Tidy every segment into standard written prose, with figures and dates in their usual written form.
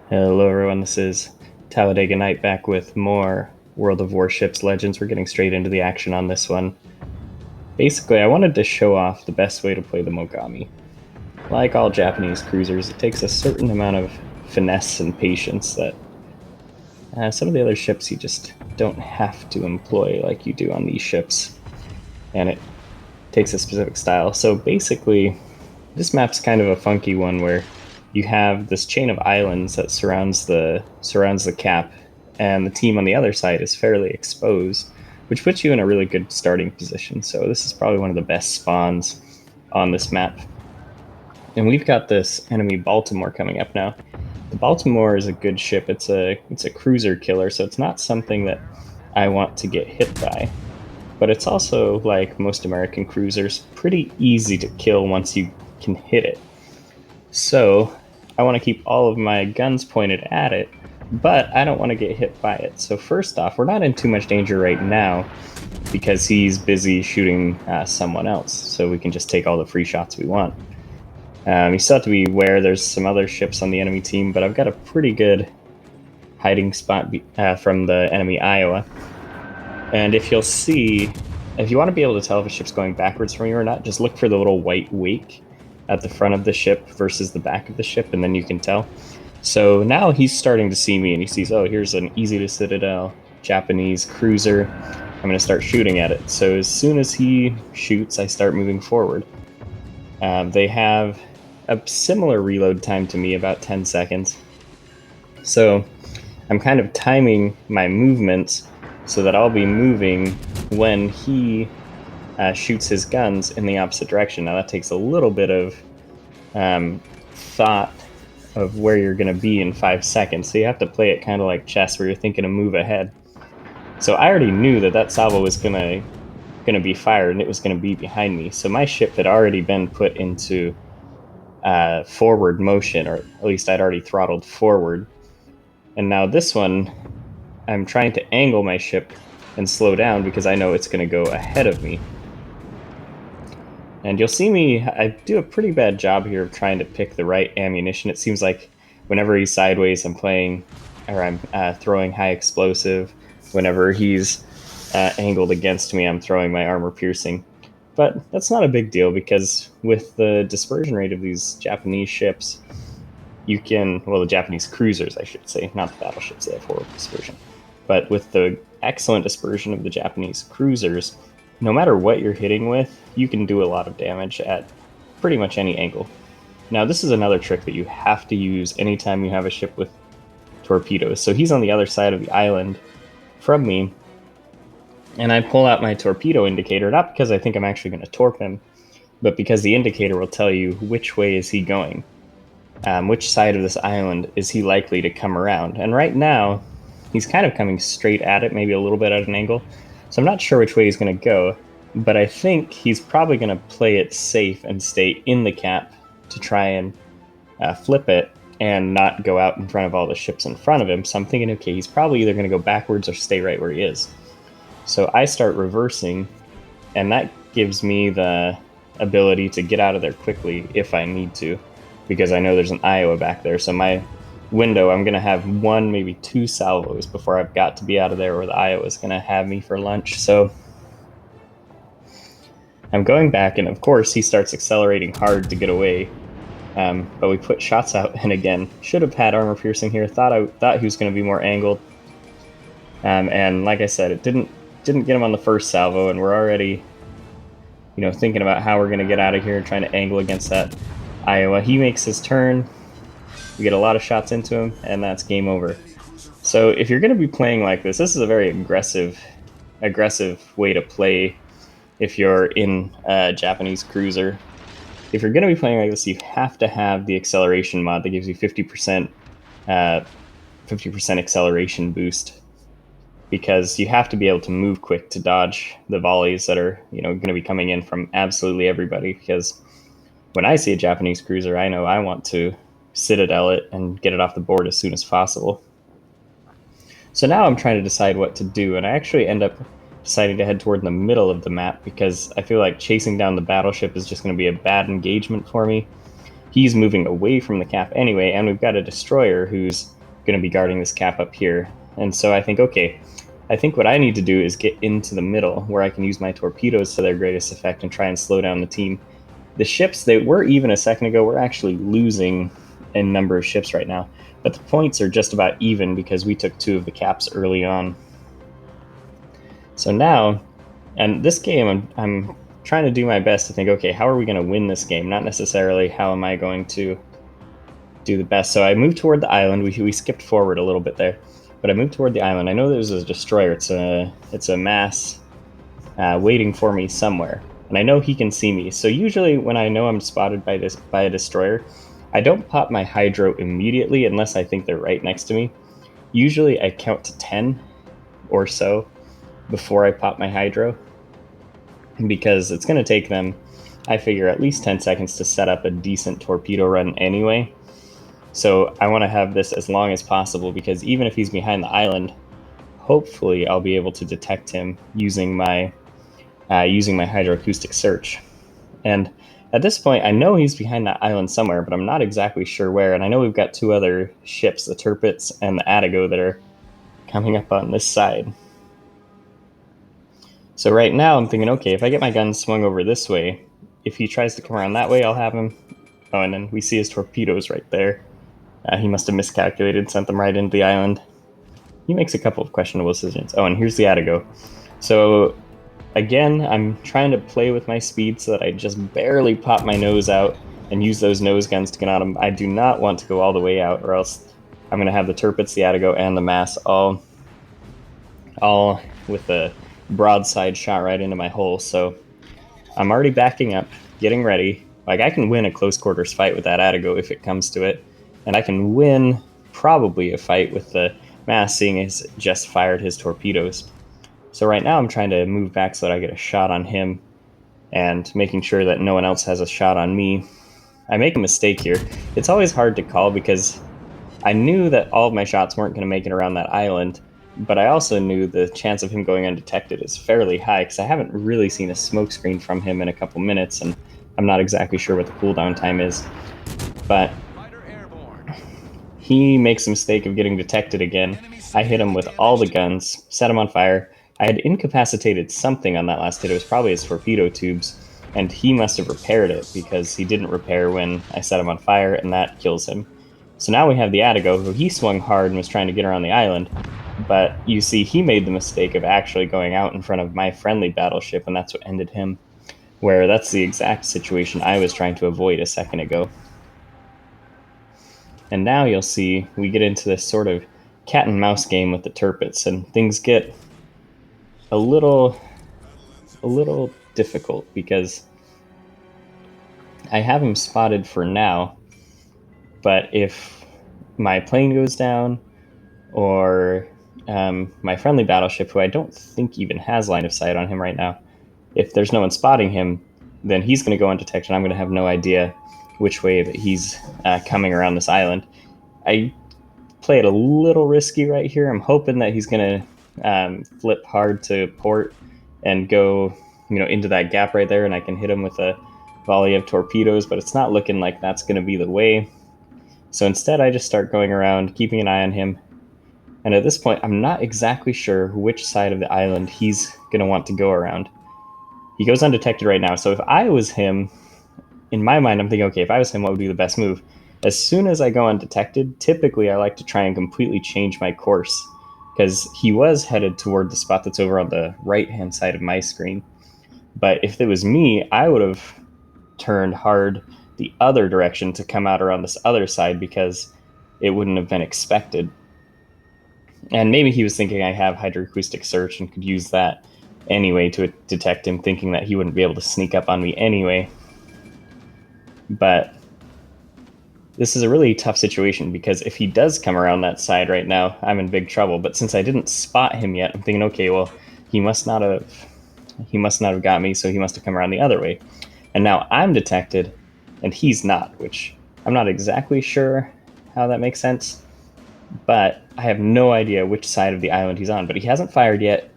Hello, everyone. This is Talladega Night back with more World of Warships Legends. We're getting straight into the action on this one. Basically, I wanted to show off the best way to play the Mogami. Like all Japanese cruisers, it takes a certain amount of finesse and patience that some of the other ships you just don't have to employ like you do on these ships. And it takes a specific style. So basically, this map's kind of a funky one where you have this chain of islands that surrounds the cap, and the team on the other side is fairly exposed, which puts you in a really good starting position. So this is probably one of the best spawns on this map. And we've got this enemy Baltimore coming up now. The Baltimore is a good ship. It's a cruiser killer, so it's not something that I want to get hit by. But it's also, like most American cruisers, pretty easy to kill once you can hit it. So I want to keep all of my guns pointed at it, but I don't want to get hit by it. So first off, we're not in too much danger right now because he's busy shooting someone else, so we can just take all the free shots we want. You still have to be aware there's some other ships on the enemy team, but I've got a pretty good hiding spot from the enemy Iowa. And if you'll see, if you want to be able to tell if a ship's going backwards from you or not, just look for the little white wake at the front of the ship versus the back of the ship, and then you can tell. So now he's starting to see me, and he sees, oh, here's an easy to citadel Japanese cruiser. I'm going to start shooting at it. So as soon as he shoots, I start moving forward. They have a similar reload time to me, about 10 seconds. So I'm kind of timing my movements so that I'll be moving when he shoots his guns in the opposite direction. Now that takes a little bit of thought of where you're going to be in 5 seconds. So you have to play it kind of like chess, where you're thinking a move ahead. So I already knew that salvo was going to be fired, and it was going to be behind me. So my ship had already been put into forward motion, or at least I'd already throttled forward. And now this one, I'm trying to angle my ship and slow down because I know it's going to go ahead of me. And you'll see me, I do a pretty bad job here of trying to pick the right ammunition. It seems like whenever he's sideways, I'm throwing high explosive. Whenever he's angled against me, I'm throwing my armor piercing. But that's not a big deal because with the dispersion rate of these Japanese ships, the Japanese cruisers, I should say, not the battleships, they have horrible dispersion. But with the excellent dispersion of the Japanese cruisers, no matter what you're hitting with, you can do a lot of damage at pretty much any angle. Now, this is another trick that you have to use anytime you have a ship with torpedoes. So he's on the other side of the island from me, and I pull out my torpedo indicator, not because I think I'm actually going to torp him, but because the indicator will tell you which way is he going. Which side of this island is he likely to come around. And right now, he's kind of coming straight at it, maybe a little bit at an angle. So I'm not sure which way he's going to go, but I think he's probably going to play it safe and stay in the cap to try and flip it and not go out in front of all the ships in front of him. So I'm thinking, okay, he's probably either going to go backwards or stay right where he is. So I start reversing, and that gives me the ability to get out of there quickly if I need to, because I know there's an Iowa back there. So my window, I'm going to have one, maybe two salvos before I've got to be out of there, or the Iowa's going to have me for lunch. So I'm going back, and of course he starts accelerating hard to get away. But we put shots out, and again, should have had armor piercing here. Thought he was going to be more angled. And like I said, it didn't get him on the first salvo, and we're already, thinking about how we're going to get out of here and trying to angle against that Iowa. He makes his turn. We get a lot of shots into him, and that's game over. So if you're going to be playing like this is a very aggressive way to play if you're in a Japanese cruiser. If you're going to be playing like this, you have to have the acceleration mod that gives you 50% acceleration boost, because you have to be able to move quick to dodge the volleys that are going to be coming in from absolutely everybody. Because when I see a Japanese cruiser, I know I want to citadel it and get it off the board as soon as possible. So now I'm trying to decide what to do, and I actually end up deciding to head toward the middle of the map because I feel like chasing down the battleship is just going to be a bad engagement for me. He's moving away from the cap anyway, and we've got a destroyer who's going to be guarding this cap up here. And so I think, okay, I think what I need to do is get into the middle where I can use my torpedoes to their greatest effect and try and slow down the team. The ships, they were even a second ago, we're actually losing in number of ships right now. But the points are just about even because we took 2 of the caps early on. So now, and this game, I'm trying to do my best to think, okay, how are we going to win this game? Not necessarily how am I going to do the best. So I moved toward the island. We skipped forward a little bit there, but I moved toward the island. I know there's a destroyer. It's a mass waiting for me somewhere, and I know he can see me. So usually when I know I'm spotted by a destroyer, I don't pop my hydro immediately unless I think they're right next to me. Usually I count to 10 or so before I pop my hydro, because it's going to take them, I figure, at least 10 seconds to set up a decent torpedo run anyway. So I want to have this as long as possible, because even if he's behind the island, hopefully I'll be able to detect him using my hydroacoustic search. And at this point, I know he's behind that island somewhere, but I'm not exactly sure where. And I know we've got 2 other ships, the Tirpitz and the Attigo, that are coming up on this side. So right now I'm thinking, okay, if I get my gun swung over this way, if he tries to come around that way, I'll have him. Oh, and then we see his torpedoes right there. He must have miscalculated, sent them right into the island. He makes a couple of questionable decisions. Oh, and here's the Attigo. So again, I'm trying to play with my speed so that I just barely pop my nose out and use those nose guns to get on him. I do not want to go all the way out, or else I'm going to have the Tirpitz, the Attigo, and the mass all with a broadside shot right into my hull. So I'm already backing up, getting ready. Like, I can win a close quarters fight with that Attigo if it comes to it, and I can win probably a fight with the mass, seeing as it just fired his torpedoes. So right now I'm trying to move back so that I get a shot on him and making sure that no one else has a shot on me. I make a mistake here. It's always hard to call because I knew that all of my shots weren't going to make it around that island, but I also knew the chance of him going undetected is fairly high because I haven't really seen a smoke screen from him in a couple minutes, and I'm not exactly sure what the cooldown time is. But he makes a mistake of getting detected again. I hit him with all the guns, set him on fire. I had incapacitated something on that last hit. It was probably his torpedo tubes, and he must have repaired it because he didn't repair when I set him on fire, and that kills him. So now we have the Attigo, who he swung hard and was trying to get around the island, but you see he made the mistake of actually going out in front of my friendly battleship, and that's what ended him, where that's the exact situation I was trying to avoid a second ago. And now you'll see we get into this sort of cat and mouse game with the Tirpitz, and things get a little difficult because I have him spotted for now, but if my plane goes down, or my friendly battleship, who I don't think even has line of sight on him right now, if there's no one spotting him, then he's going to go undetected. I'm going to have no idea which way that he's coming around this island. I play it a little risky right here. I'm hoping that he's going to flip hard to port and go, into that gap right there, and I can hit him with a volley of torpedoes, but it's not looking like that's going to be the way. So instead, I just start going around, keeping an eye on him. And at this point, I'm not exactly sure which side of the island he's going to want to go around. He goes undetected right now, so if I was him, in my mind, I'm thinking, okay, if I was him, what would be the best move? As soon as I go undetected, typically I like to try and completely change my course, because he was headed toward the spot that's over on the right-hand side of my screen. But if it was me, I would have turned hard the other direction to come out around this other side, because it wouldn't have been expected. And maybe he was thinking I have hydroacoustic search and could use that anyway to detect him, thinking that he wouldn't be able to sneak up on me anyway. But this is a really tough situation, because if he does come around that side right now, I'm in big trouble. But since I didn't spot him yet, I'm thinking, okay, well, he must not have got me, so he must have come around the other way. And now I'm detected, and he's not, which I'm not exactly sure how that makes sense. But I have no idea which side of the island he's on. But he hasn't fired yet,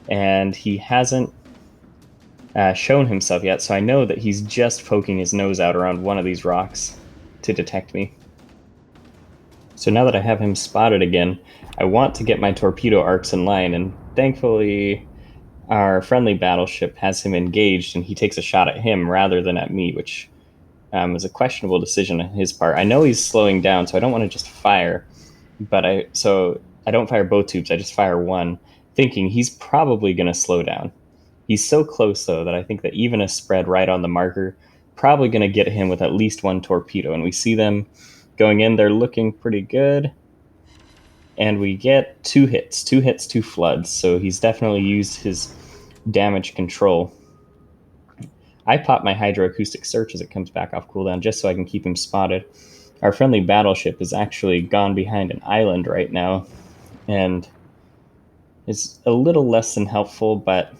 and he hasn't shown himself yet, so I know that he's just poking his nose out around one of these rocks to detect me. So now that I have him spotted again, I want to get my torpedo arcs in line, and thankfully our friendly battleship has him engaged, and he takes a shot at him rather than at me, which is a questionable decision on his part. I know he's slowing down, so I don't want to just fire, but I don't fire both tubes. I just fire one, thinking he's probably going to slow down. He's so close though that I think that even a spread right on the marker probably going to get him with at least one torpedo. And we see them going in. They're looking pretty good. And we get two hits, two floods. So he's definitely used his damage control. I pop my hydroacoustic search as it comes back off cooldown just so I can keep him spotted. Our friendly battleship is actually gone behind an island right now, and it's a little less than helpful, but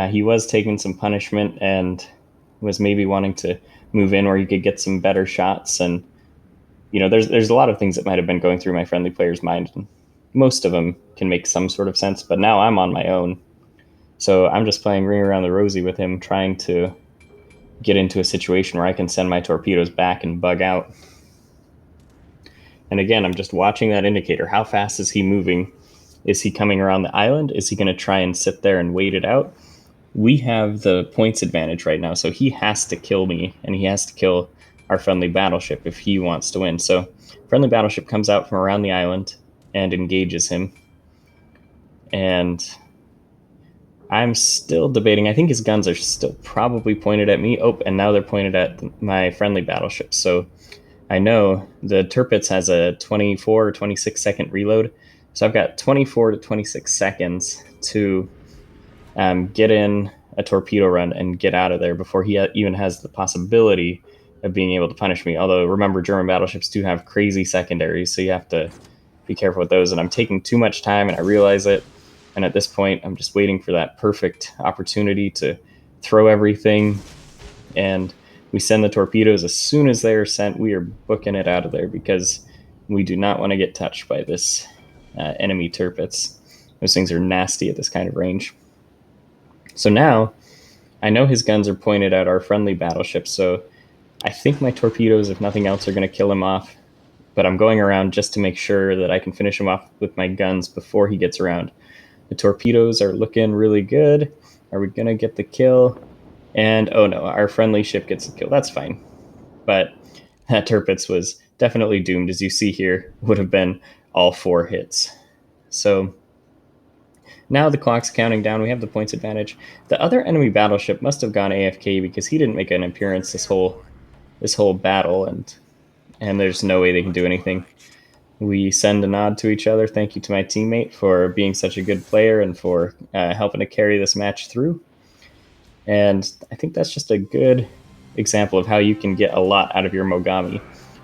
he was taking some punishment and was maybe wanting to move in where he could get some better shots. And there's a lot of things that might have been going through my friendly player's mind. And most of them can make some sort of sense, but now I'm on my own, so I'm just playing ring around the rosy with him, trying to get into a situation where I can send my torpedoes back and bug out. And again, I'm just watching that indicator. How fast is he moving? Is he coming around the island? Is he going to try and sit there and wait it out? We have the points advantage right now, so he has to kill me, and he has to kill our friendly battleship if he wants to win. So friendly battleship comes out from around the island and engages him. And I'm still debating. I think his guns are still probably pointed at me. Oh, and now they're pointed at my friendly battleship. So I know the Tirpitz has a 24 or 26 second reload. So I've got 24 to 26 seconds to get in a torpedo run and get out of there before he even has the possibility of being able to punish me. Although, remember, German battleships do have crazy secondaries, so you have to be careful with those. And I'm taking too much time, and I realize it. And at this point, I'm just waiting for that perfect opportunity to throw everything. And we send the torpedoes. As soon as they are sent, we are booking it out of there because we do not want to get touched by this enemy Tirpitz. Those things are nasty at this kind of range. So now I know his guns are pointed at our friendly battleship, so I think my torpedoes, if nothing else, are going to kill him off. But I'm going around just to make sure that I can finish him off with my guns before he gets around. The torpedoes are looking really good. Are we going to get the kill? And oh no, our friendly ship gets the kill. That's fine. But that Tirpitz was definitely doomed, as you see here, would have been all 4 hits. So now the clock's counting down. We have the points advantage. The other enemy battleship must have gone AFK because he didn't make an appearance this whole battle, and there's no way they can do anything. We send a nod to each other. Thank you to my teammate for being such a good player and for helping to carry this match through. And I think that's just a good example of how you can get a lot out of your Mogami.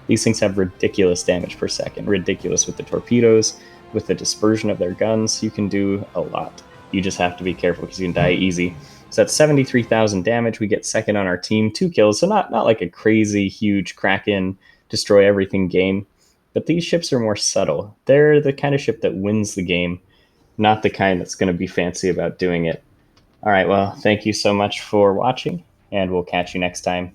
These things have ridiculous damage per second, ridiculous with the torpedoes, with the dispersion of their guns. You can do a lot. You just have to be careful because you can die easy. So that's 73,000 damage. We get second on our team, 2 kills. So not like a crazy, huge Kraken, destroy everything game. But these ships are more subtle. They're the kind of ship that wins the game, not the kind that's going to be fancy about doing it. All right, well, thank you so much for watching, and we'll catch you next time.